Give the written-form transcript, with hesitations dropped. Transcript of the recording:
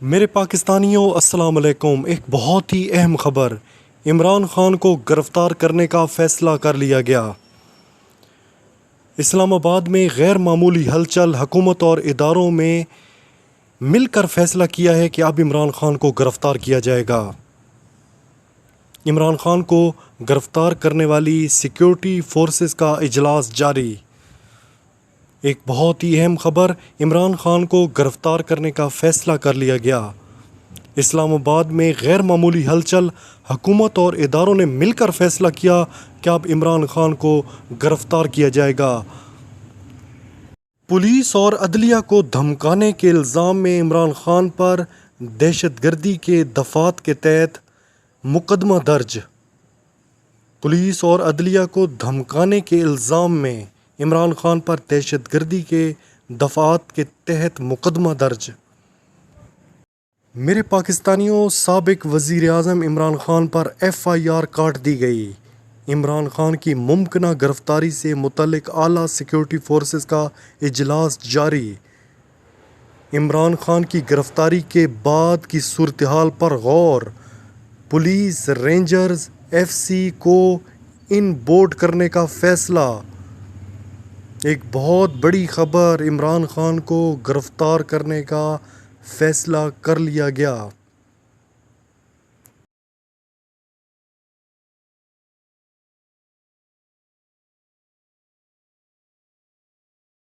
میرے پاکستانیوں السلام علیکم۔ ایک بہت ہی اہم خبر، عمران خان کو گرفتار کرنے کا فیصلہ کر لیا گیا۔ اسلام آباد میں غیر معمولی ہلچل، حکومت اور اداروں میں مل کر فیصلہ کیا ہے کہ اب عمران خان کو گرفتار کیا جائے گا۔ عمران خان کو گرفتار کرنے والی سیکیورٹی فورسز کا اجلاس جاری۔ ایک بہت ہی اہم خبر، عمران خان کو گرفتار کرنے کا فیصلہ کر لیا گیا۔ اسلام آباد میں غیر معمولی ہلچل، حکومت اور اداروں نے مل کر فیصلہ کیا کہ اب عمران خان کو گرفتار کیا جائے گا۔ پولیس اور عدلیہ کو دھمکانے کے الزام میں عمران خان پر دہشت گردی کے دفعات کے تحت مقدمہ درج۔ پولیس اور عدلیہ کو دھمکانے کے الزام میں عمران خان پر دہشت گردی کے دفعات کے تحت مقدمہ درج۔ میرے پاکستانیوں، سابق وزیر اعظم عمران خان پر FIR کاٹ دی گئی۔ عمران خان کی ممکنہ گرفتاری سے متعلق اعلیٰ سیکیورٹی فورسز کا اجلاس جاری۔ عمران خان کی گرفتاری کے بعد کی صورتحال پر غور، پولیس رینجرز FC کو ان بورڈ کرنے کا فیصلہ۔ ایک بہت بڑی خبر، عمران خان کو گرفتار کرنے کا فیصلہ کر لیا گیا۔